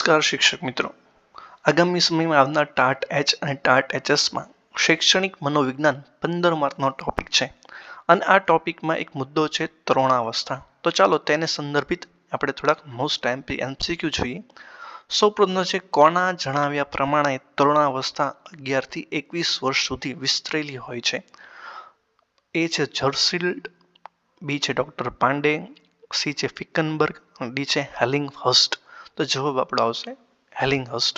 નમસ્કાર શિક્ષક મિત્રો, આગામી સમયમાં આવનાર ટાટ એચ અને ટાટ એચએસમાં શૈક્ષણિક મનોવિજ્ઞાન 15 માર્કનો ટોપિક છે અને આ ટોપિકમાં એક મુદ્દો છે તરુણાવસ્થા. તો ચાલો તેને સંદર્ભિત આપણે થોડાક મોસ્ટ એમપી એમસીક્યુ જોઈએ. સૌપ્રથમ છે કોના જણાવ્યા પ્રમાણે તરુણાવસ્થા 11 થી 21 વર્ષ સુધી વિસ્તરેલી હોય છે. એ છે જર્સીલ્ડ, બી છે ડોક્ટર પાંડે, સી છે ફિકનબર્ગ, ડી છે હેલિંગહર્સ્ટ. તો જવાબ આપણો આવશે હેલિંગહર્સ્ટ.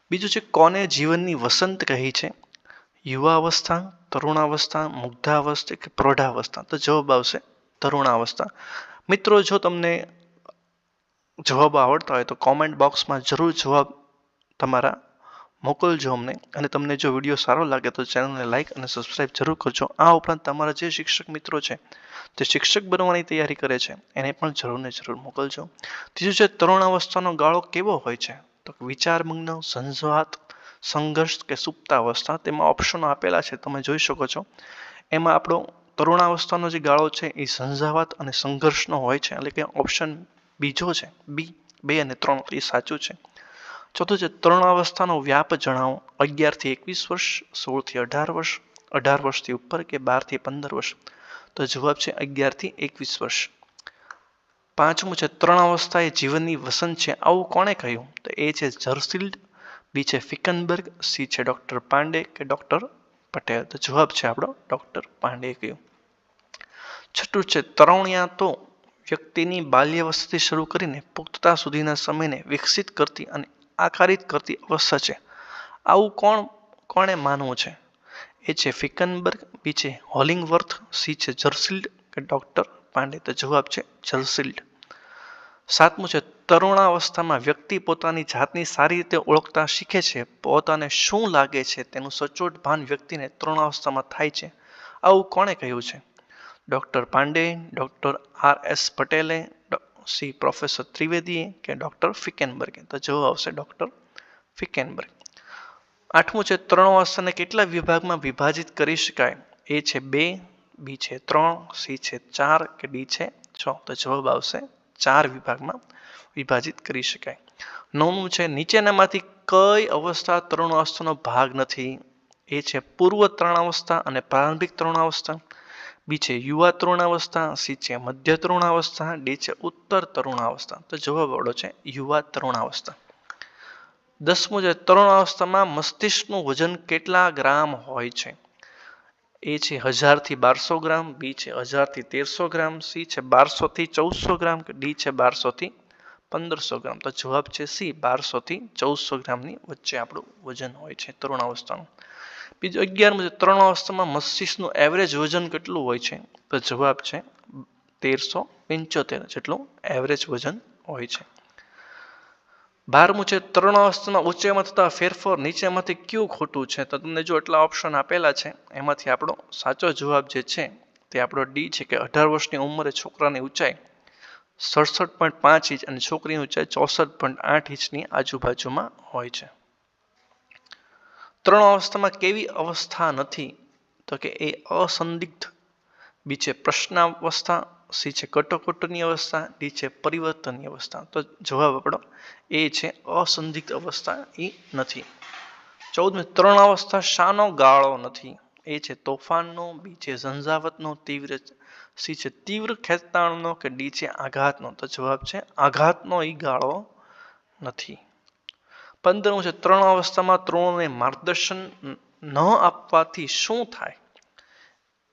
બીજું છે કોને જીવનની વસંત કહી છે? યુવાવસ્થા, તરુણાવસ્થા, મુગ્ધાવસ્થા કે પ્રૌઢાવસ્થા? તો જવાબ આવશે તરુણાવસ્થા. મિત્રો, જો તમને જવાબ આવડતા હોય તો કોમેન્ટ બોક્સમાં જરૂર જવાબ તમારા મોકલજો અમને. અને તમને જો વિડીયો સારો લાગે તો ચેનલને લાઇક અને સબસ્ક્રાઇબ જરૂર કરજો. આ ઉપરાંત તમારા જે શિક્ષક મિત્રો છે તે શિક્ષક બનવાની તૈયારી કરે છે એને પણ જરૂર ને જરૂર મોકલજો. ત્રીજું છે તરુણાવસ્થાનો ગાળો કેવો હોય છે? તો વિચારમગ્ન, સંજવાત, સંઘર્ષ કે સુપ્તાવસ્થા. તેમાં ઓપ્શનો આપેલા છે, તમે જોઈ શકો છો. એમાં આપણો તરુણાવસ્થાનો જે ગાળો છે એ સંજાવાત અને સંઘર્ષનો હોય છે, એટલે કે ઓપ્શન બીજો છે, બી 2 અને 3 એ સાચું છે. ચોથું છે તરુણાવસ્થાનો વ્યાપ જણાવો. 11 થી 21 વર્ષ, 16 થી 18 વર્ષ, 18 વર્ષથી ઉપર કે 12 થી 15 વર્ષ? તો જવાબ છે 11 થી 21 વર્ષ. પાંચમું છે તરુણાવસ્થા એ જીવનની વસંત છે, આવું કોણે કહ્યું? તો એ છે જર્સીલ્ડ, બી છે ફિકનબર્ગ, સી છે ડોક્ટર પાંડે કે ડોક્ટર પટેલ? તો જવાબ છે આપણો ડોક્ટર પાંડે કહ્યું. છઠ્ઠું છે તરુણ્યા તો વ્યક્તિની બાલ્યાવસ્થાથી શરૂ કરીને પુખ્તતા સુધીના સમયને વિકસિત કરતી અને આકારિત કરતી અવસ્થા છે, આવું કોણે માનવું છે? એ છે ફિકનબર્ગ, બી છે હોલિંગવર્થ, સી છે જર્સીલ્ડ કે ડોક્ટર પાંડે? તો જવાબ છે જર્સીલ્ડ. સાતમું છે તરુણાવસ્થામાં વ્યક્તિ પોતાની જાતની સારી રીતે ઓળખતા શીખે છે. પોતાને શું લાગે છે તેનું સચોટ ભાન વ્યક્તિને તરુણાવસ્થામાં થાય છે, આવું કોણે કહ્યું છે? Doctor Pande, doctor R S. પટેલે, સી પ્રોફેસર ત્રિવેદીએ કે ડોક્ટર ફિકેનબર્ગે? તો જવાબ આવશે ડોક્ટર ફિકેનબર્ગ. આઠમું છે તરુણાવસ્થાને કેટલા વિભાગમાં વિભાજિત કરી શકાય? એ છે 2, બી છે 3, સી છે 4 કે ડી છે 6? તો જવાબ આવશે 4 વિભાગમાં વિભાજિત કરી શકાય. નવમું છે નીચેનામાંથી કઈ અવસ્થા તરુણાવસ્થાનો ભાગ નથી? એ છે પૂર્વ તરુણાવસ્થા અને પ્રારંભિક તરુણાવસ્થા, બી છે યુવા તરુણાવસ્થા, સી છે મધ્ય તરુણાવસ્થા, ડી છે ઉત્તર તરુણાવસ્થા? તો જવાબ આવડો છે યુવા તરુણાવસ્થા. દસમું છે તરુણાવસ્થામાં મસ્તિષ્કનું વજન કેટલા ગ્રામ હોય છે? એ છે 1000 થી 1200 ગ્રામ, બી છે 1000 થી 1300 ગ્રામ, સી છે 1200 થી 1400 ગ્રામ કે ડી છે 1200 થી 1500 ગ્રામ? તો જવાબ છે સી 1200 થી 1400 ગ્રામની વચ્ચે આપણું વજન હોય છે તરુણાવસ્થાનું. બીજું 11મું છે તરુણાવસ્થામાં મસ્તિષ્કનું એવરેજ વજન કેટલું હોય છે? તો જવાબ છે 1375 જેટલું એવરેજ વજન હોય છે. 12મું છે તરુણાવસ્થાના ઊંચાઈમાં થતા ફેરફાર નીચેમાંથી કયું ખોટું છે? તો તમને જો એટલા ઓપ્શન આપેલા છે એમાંથી આપણો સાચો જવાબ જે છે તે આપણો ડી છે કે 18 વર્ષની ઉંમરે છોકરાની ઊંચાઈ 67.5 ઇંચ અને છોકરીની ઊંચાઈ 64.8 ઇંચની આજુબાજુમાં હોય છે. તરુણાવસ્થામાં કેવી અવસ્થા નથી? તો કે એ અસંદિગ્ધ, બી છે પ્રશ્નાવસ્થા, સી છે કટોકટીની અવસ્થા, ડી છે પરિવર્તનની અવસ્થા? તો જવાબ આપણો એ છે અસંદિગ્ધ અવસ્થા, એ નથી. 14 તરુણાવસ્થા શાનો ગાળો નથી? એ છે તોફાનનો, બી છે ઝંઝાવતનો, સી છે તીવ્ર ખેંચતાણનો કે ડી છે આઘાતનો? તો જવાબ છે આઘાતનો એ ગાળો નથી. 15મું છે તરુણાવસ્થામાં તરુણોને માર્ગદર્શન ન આપવાથી શું થાય?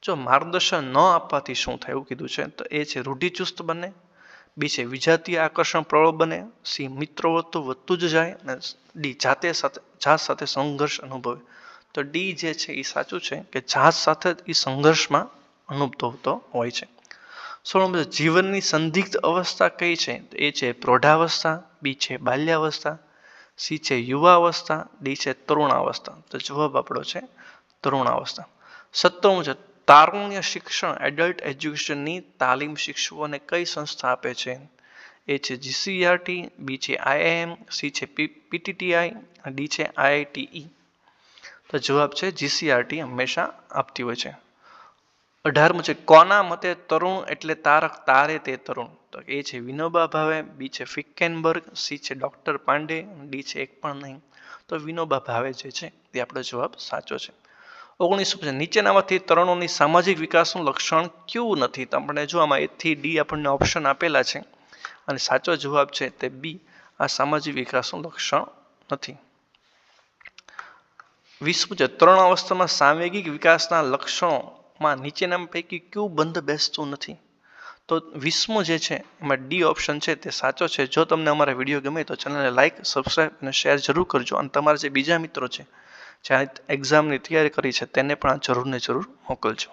જો માર્ગદર્શન ન આપવાથી શું થાય એવું કીધું છે, તો એ છે રૂઢિચુસ્ત બને, બી છે વિજાતીય આકર્ષણ પ્રબળ બને, સી મિત્રવત્વ વધતું જ જાય અને ડી જાત સાથે સંઘર્ષ અનુભવે? તો ડી જે છે એ સાચું છે કે જાત સાથે એ સંઘર્ષમાં અનુભવતો હોય છે. 16મું જીવનની સંદિગ્ધ અવસ્થા કઈ છે? તો એ છે પ્રૌઢાવસ્થા, બી છે બાલ્યાવસ્થા, સી છે યુવાવસ્થા, ડી છે તરુણાવસ્થા? તો જવાબ આપણો છે તરુણાવસ્થા. 17મું છે તારુણ્ય શિક્ષણ એડલ્ટ એજ્યુકેશનની તાલીમ શિક્ષકોને કઈ સંસ્થા આપે છે? એ છે જીસીઈઆરટી, બી છે આઈઆઈએમ, સી છે પીટીટીઆઈ, ડી છે આઈઆઈટીઈ? તો જવાબ છે જીસીઈઆરટી હંમેશા આપતી હોય છે. 18મું છે કોના મતે તરુણ એટલે તારક તારે તે તરુણ? તો એ છે વિનોબા ભાવે, બી છે ફિક્કેનબર્ગ, સી છે ડોક્ટર પાંડે, ડી છે એક પણ નહીં. તો વિનોબા ભાવે જે છે તે આપણો જવાબ સાચો છે. 19 નીચેનામાંથી તરુણોની સામાજિક વિકાસનું લક્ષણ કયું નથી? તો આપણે જો આમાં A થી D આપણને ઓપ્શન આપેલા છે અને સાચો જવાબ છે તે બી, આ સામાજિક વિકાસનું લક્ષણ નથી. 20 તરુણ અવસ્થામાં સાંવેગિક વિકાસના લક્ષણોમાં નીચેના પૈકી કયું બંધ બેસતું નથી? તો 20 જે છે એમાં ડી ઓપ્શન છે તે સાચો છે. જો તમને અમારા વિડીયો ગમે તો ચેનલને લાઇક, સબસ્ક્રાઇબ અને શેર જરૂર કરજો અને તમારા જે બીજા મિત્રો છે જ્યાં એક્ઝામની તૈયારી કરી છે તેને પણ જરૂર ને જરૂર મોકલજો.